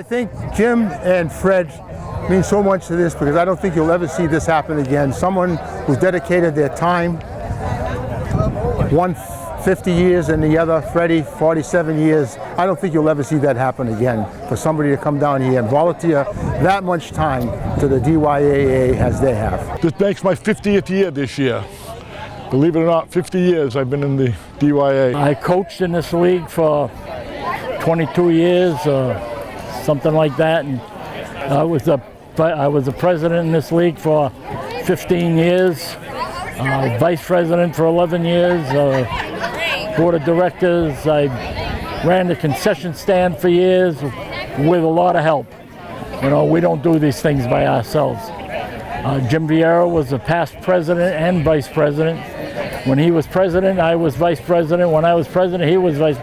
think Jim and Fred mean so much to this because I don't think you'll ever see this happen again. Someone who's dedicated their time, one 50 years and the other, Freddie, 47 years. I don't think you'll ever see that happen again, for somebody to come down here and volunteer that much time to the DYAA as they have. This makes my 50th year this year. Believe it or not, 50 years I've been in the DYAA. I coached in this league for 22 years, something like that, and I was the president in this league for 15 years, vice president for 11 years, board of directors. I ran the concession stand for years with a lot of help. You know, we don't do these things by ourselves. Jim Viera was the past president and vice president. When he was president, I was vice president. When I was president, he was vice.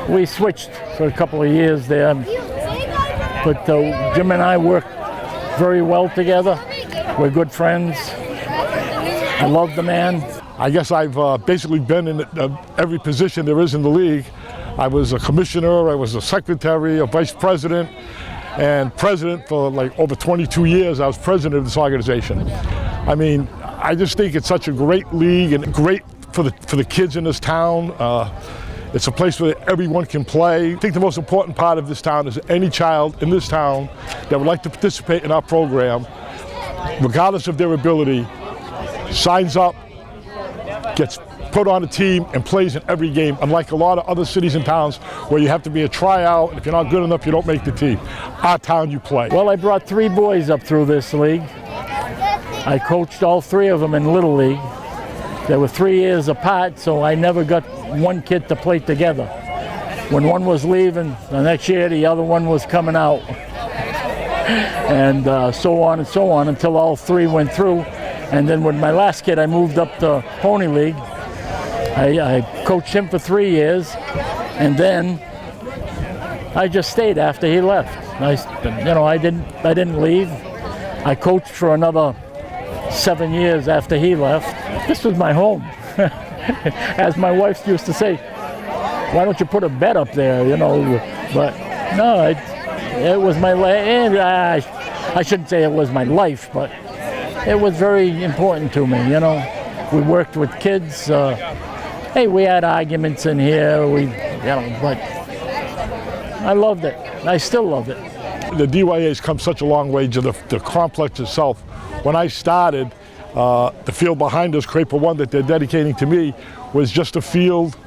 We switched for a couple of years there. But Jim and I work very well together. We're good friends. I love the man. I guess I've basically been in every position there is in the league. I was a commissioner, I was a secretary, a vice president, and president for like over 22 years. I was president of this organization. I mean, I just think it's such a great league and great for the kids in this town. It's a place where everyone can play. I think the most important part of this town is any child in this town that would like to participate in our program, regardless of their ability, signs up, gets put on a team and plays in every game, unlike a lot of other cities and towns where you have to be a tryout, and if you're not good enough, you don't make the team. Our town, you play. Well, I brought 3 boys up through this league. I coached all 3 of them in Little League. They were 3 years apart, so I never got one kid to play together. When one was leaving, the next year the other one was coming out. And so on and so on until all 3 went through. And then with my last kid, I moved up to Pony League. I coached him for 3 years, and then I just stayed after he left. I didn't leave. I coached for another 7 years after he left. This was my home. As my wife used to say, why don't you put a bed up there, you know? But no, it was my life. I shouldn't say it was my life, but it was very important to me, you know. We worked with kids. Hey, we had arguments in here, but I loved it. I still love it. The DYAA has come such a long way to the complex itself. When I started, the field behind us, Craper 1, that they're dedicating to me, was just a field,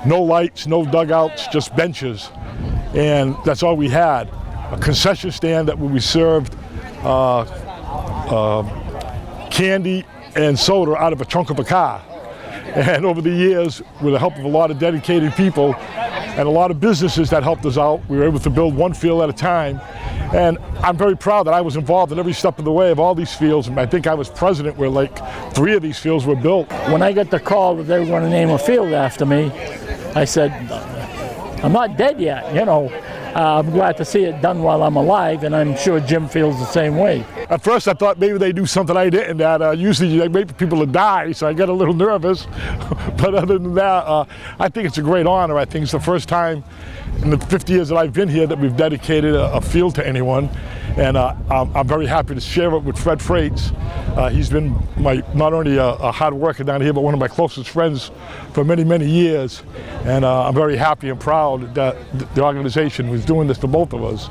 no lights, no dugouts, just benches. And that's all we had. A concession stand that we served candy and soda out of a trunk of a car. And over the years, with the help of a lot of dedicated people and a lot of businesses that helped us out, we were able to build one field at a time. And I'm very proud that I was involved in every step of the way of all these fields. And I think I was president where like 3 of these fields were built. When I got the call that they were going to name a field after me, I said, I'm not dead yet, you know. I'm glad to see it done while I'm alive, and I'm sure Jim feels the same way. At first I thought maybe they do something I didn't, that usually they wait for people to die, so I get a little nervous. But other than that, I think it's a great honor. I think it's the first time in the 50 years that I've been here that we've dedicated a field to anyone. And I'm very happy to share it with Fred Frates. He's been not only a hard worker down here, but one of my closest friends for many, many years. And I'm very happy and proud that the organization was doing this for both of us.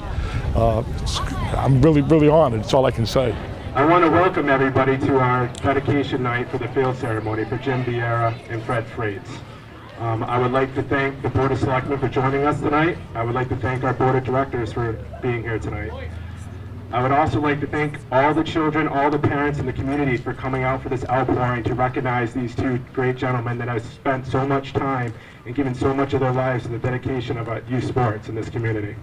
I'm really, really honored. That's all I can say. I want to welcome everybody to our dedication night for the field ceremony for Jim Viera and Fred Frates. I would like to thank the Board of Selectmen for joining us tonight. I would like to thank our Board of Directors for being here tonight. I would also like to thank all the children, all the parents in the community for coming out for this outpouring to recognize these 2 great gentlemen that have spent so much time and given so much of their lives to the dedication of youth sports in this community.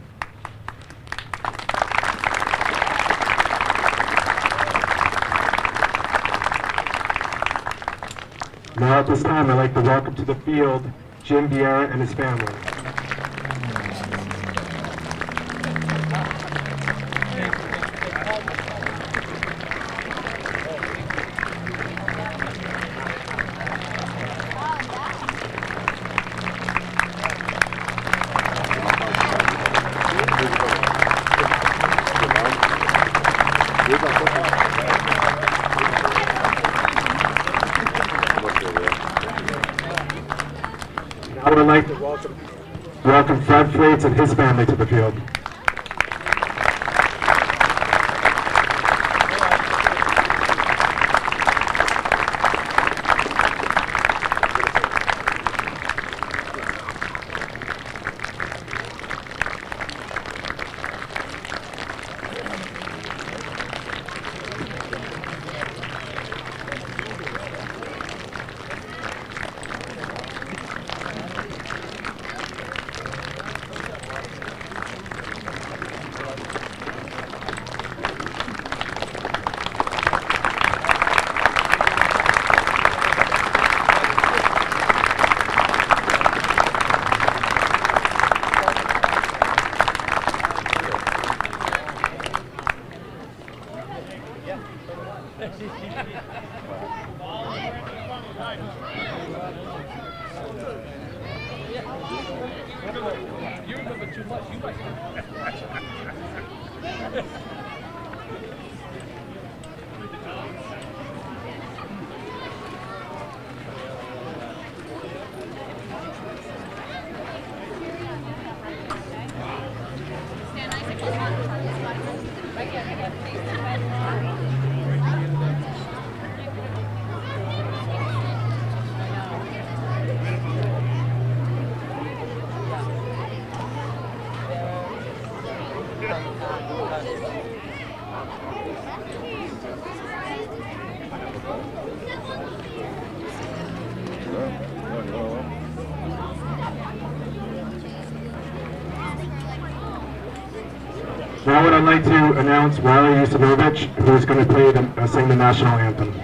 Now at this time, I'd like to welcome to the field Jim Viera and his family. welcome Fred Frates and his family to the field. Now what I'd like to announce Viera who is going to sing the national anthem.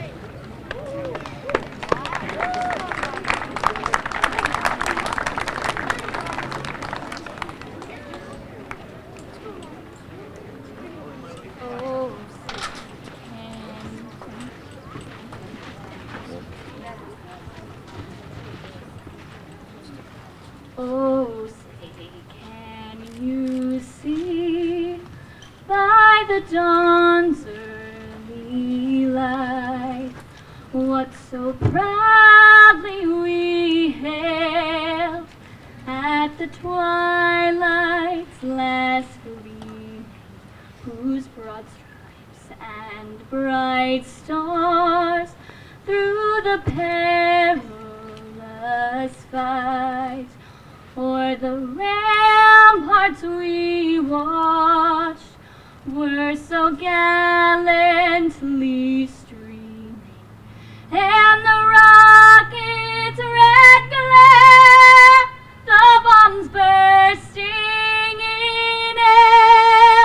Oh, say, can you see by the dawn's early light what so proudly we hailed at the twilight's last gleaming, whose broad stripes and bright stars through the perilous fight o'er the ramparts we watched were so gallantly streaming, and the rocket's red glare, the bombs bursting in air,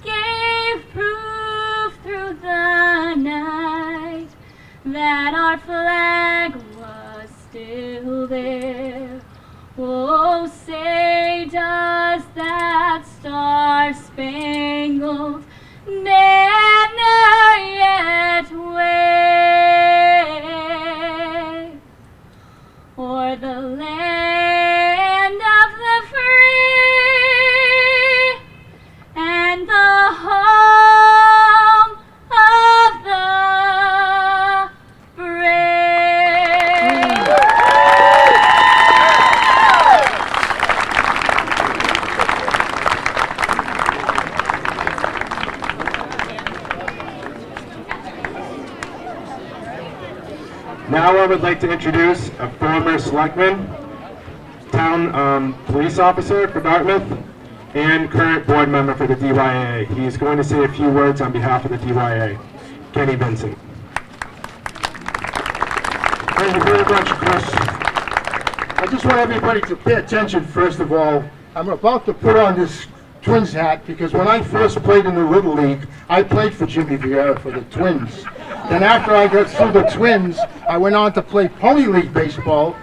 gave proof through the night that our flag was still there. Oh, say, does that star-spangled banner yet wave o'er the land of the free and the home of the brave? Now I would like to introduce a former selectman, town police officer for Dartmouth, and current board member for the DYAA. He's going to say a few words on behalf of the DYAA. Kenny Vincent. Thank you very much, Chris. I just want everybody to pay attention, first of all. I'm about to put on this Twins hat because when I first played in the Little League, I played for Jimmy Viera for the Twins. Then after I got through the Twins, I went on to play Pony League baseball,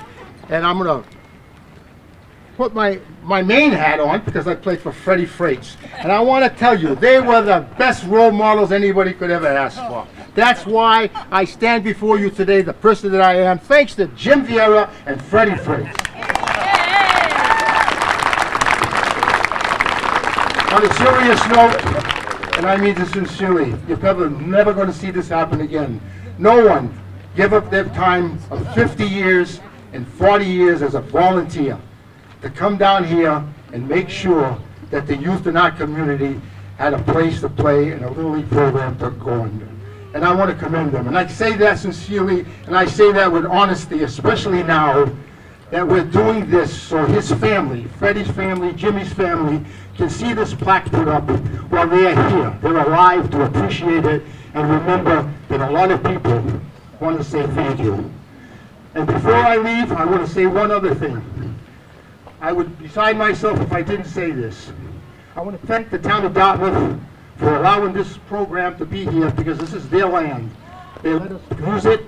and I'm going to put my main hat on because I played for Freddie Frates. And I want to tell you, they were the best role models anybody could ever ask for. That's why I stand before you today, the person that I am, thanks to Jim Viera and Freddie Frates. On a serious note, and I mean this sincerely, you're probably never going to see this happen again. No one give up their time of 50 years and 40 years as a volunteer to come down here and make sure that the youth in our community had a place to play and a Little League program to go under. And I want to commend them. And I say that sincerely, and I say that with honesty, especially now that we're doing this so his family, Freddie's family, Jimmy's family, can see this plaque put up while they're here. They're alive to appreciate it and remember that a lot of people want to say thank you. And before I leave, I want to say one other thing. I would be beside myself if I didn't say this. I want to thank the town of Dartmouth for allowing this program to be here because this is their land. They let us use it.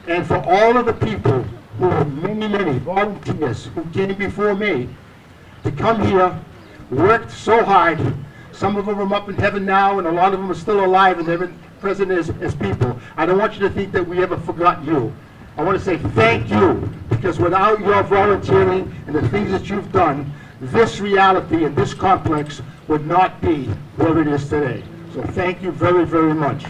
And for all of the people who are many volunteers who came before me to come here, worked so hard. Some of them are up in heaven now and a lot of them are still alive and they're present as people. I don't want you to think that we ever forgot you. I want to say thank you because without your volunteering and the things that you've done, this reality and this complex would not be where it is today. So thank you very, very much.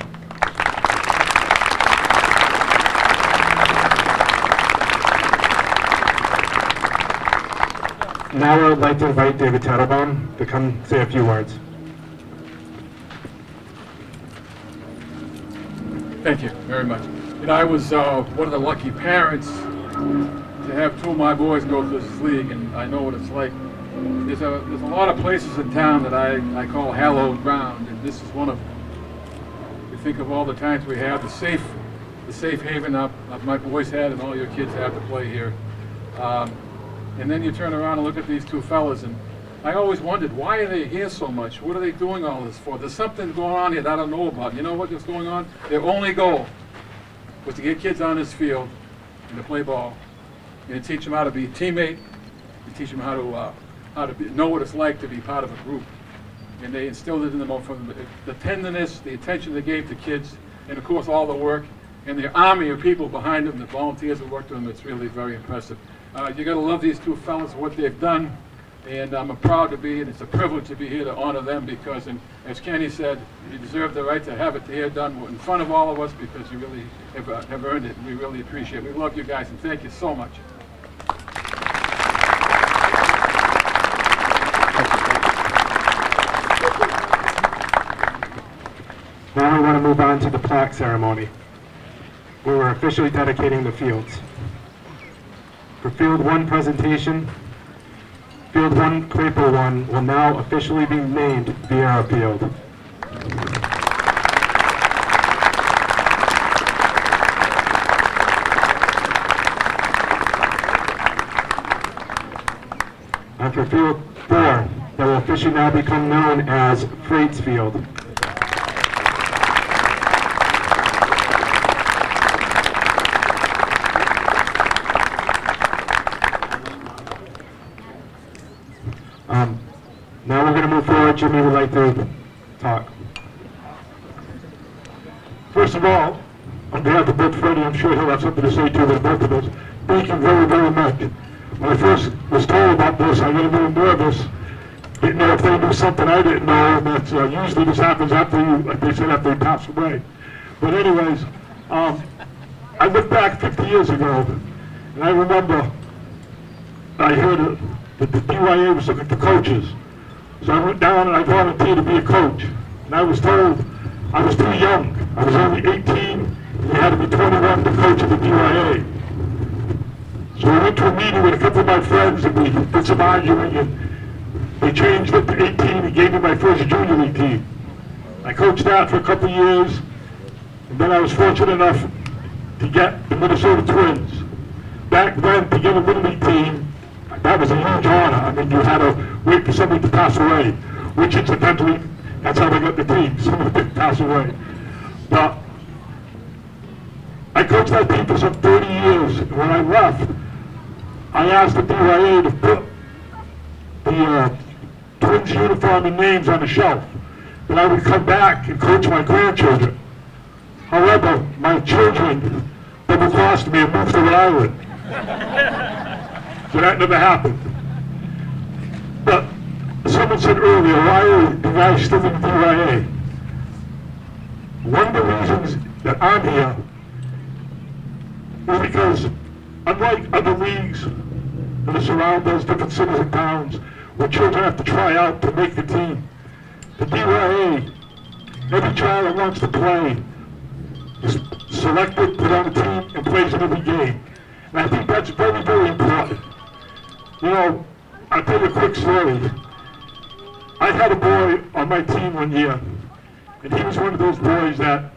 Now I would like to invite David Tattlebaum to come say a few words. Thank you very much. You know, I was one of the lucky parents to have two of my boys go to this league, and I know what it's like. There's a lot of places in town that I call hallowed ground, and this is one of them. You think of all the times we have the safe haven up my boys had and all your kids have to play here. And then you turn around and look at these two fellas, and I always wondered, why are they here so much? What are they doing all this for? There's something going on here that I don't know about. You know what is going on? Their only goal was to get kids on this field and to play ball and to teach them how to be a teammate, to teach them how to know what it's like to be part of a group. And they instilled it in them from the tenderness, the attention they gave to kids, and of course all the work, and the army of people behind them, the volunteers who worked with them. It's really very impressive. You got to love these two fellas, what they've done, and I'm proud to be, and it's a privilege to be here to honor them because, and as Kenny said, you deserve the right to have it here done in front of all of us because you really have earned it, and we really appreciate it. We love you guys, and thank you so much. Now we want to move on to the plaque ceremony, where we're officially dedicating the fields. For Field 1 presentation, Field 1, Craper 1, will now officially be named Viera Field. And for Field 4, that will officially now become known as Frates Field. Now we're going to move forward. Jimmy would like to talk. First of all, on behalf of both Freddie, I'm sure he'll have something to say to the both of us. Thank you very, very much. When I first was told about this, I got a little nervous. Didn't know if they knew something I didn't know, and that's usually this happens after you, like they said, after you pass away. But anyways, I look back 50 years ago, and I remember I heard that the DYAA was looking for coaches. So I went down and I volunteered to be a coach. And I was told I was too young. I was only 18, and you had to be 21 to coach at the DYAA. So I went to a meeting with a couple of my friends and we did some arguing and they changed it to 18 and gave me my first junior league team. I coached that for a couple of years, and then I was fortunate enough to get the Minnesota Twins. Back then, to get a Little League team, that was a huge honor. I mean, you had to wait for somebody to pass away, which incidentally, that's how they got the team. Somebody didn't pass away. But I coached that team for some 30 years. And when I left, I asked the DYAA to put the Twins uniform and names on the shelf. That I would come back and coach my grandchildren. However, my children double-crossed me and moved to Rhode Island. So that never happened. But someone said earlier, why are the guys still in the DYAA? One of the reasons that I'm here is because, unlike other leagues and to surround those different cities and towns where children have to try out to make the team. The DYAA, every child that wants to play is selected, put on a team, and plays in every game. And I think that's very, very important. You know, I'll tell you a quick story. I had a boy on my team one year, and he was one of those boys that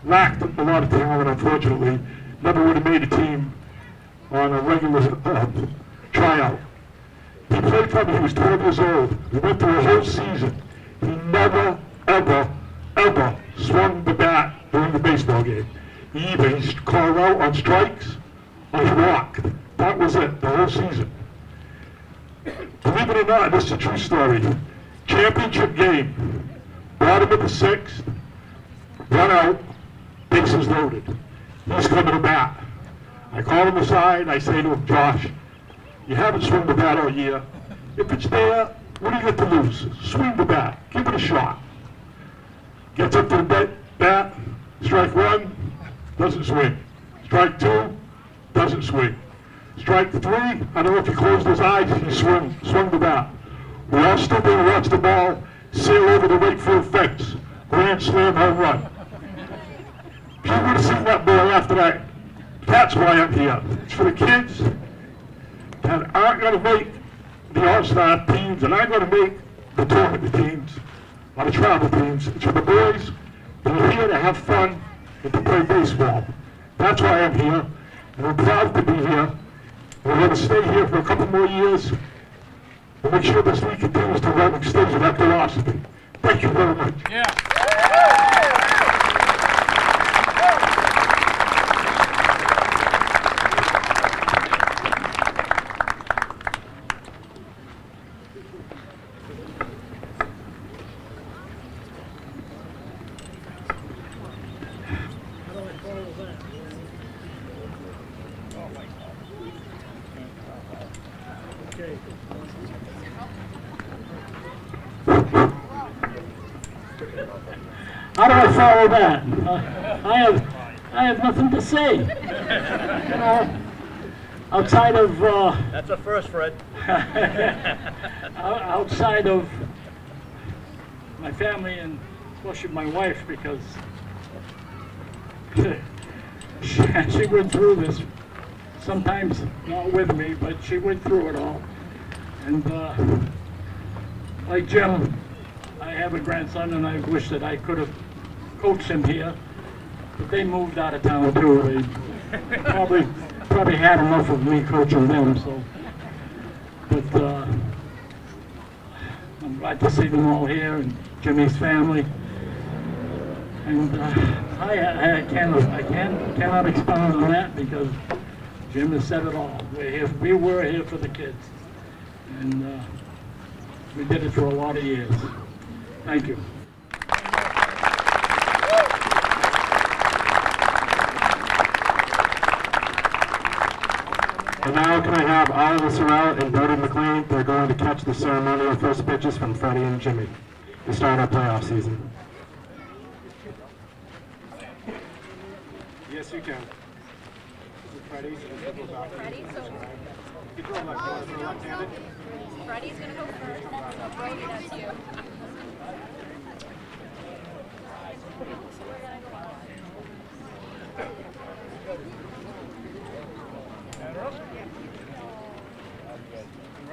lacked a lot of talent, unfortunately. Never would have made a team on a regular tryout. He played from he was 12 years old. We went through a whole season. He never, ever, ever swung the bat during the baseball game. He either called out on strikes or he walked. That was it, the whole season. Believe it or not, this is a true story. Championship game, bottom of the sixth, run out, bases loaded. He's coming to bat. I call him aside, I say to him, Josh, you haven't swung the bat all year. If it's there, what do you got to lose? Swing the bat, give it a shot. Gets up to the bat, strike one, doesn't swing. Strike two, doesn't swing. Strike three, I don't know if he closed his eyes, he swung the bat. We all stood there and watched the ball sail over the right field fence. Grand slam home run. If you would have seen that boy after that, that's why I'm here. It's for the kids that aren't going to make the All-Star teams and aren't going to make the tournament teams or the travel teams. It's for the boys that are here to have fun and to play baseball. That's why I'm here, and I'm proud to be here. We're going to stay here for a couple more years and make sure this league continues to run and stays with that philosophy. Thank you very much. How do I follow that? I have nothing to say. You know, outside of that's a first, Fred. outside of my family and especially my wife, because she went through this. Sometimes not with me, but she went through it all. And like Jim, I have a grandson, and I wish that I could have coached him here, but they moved out of town too. They probably had enough of me coaching them. So, but I'm glad to see them all here and Jimmy's family. And I cannot expound on that because Jim has said it all. We were here for the kids, and we did it for a lot of years. Thank you. And now can I have Oliver Sorrell and Brody McLean? They're going to catch the ceremonial first pitches from Freddie and Jimmy to start our playoff season. Yes, you can. Is it Freddie? Freddie, so You throw left-handed. Freddie's gonna go first, so Brody, that's you.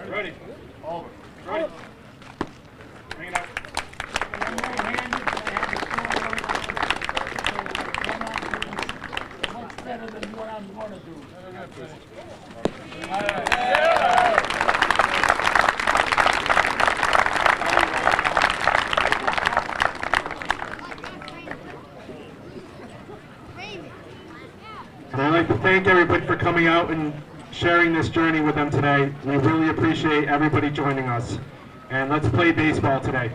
Ready. Over. Ready. Bring it up. Much better than what I'm going to do. And I'd like to thank everybody for coming out and sharing this journey with them today. We really appreciate everybody joining us. And let's play baseball today.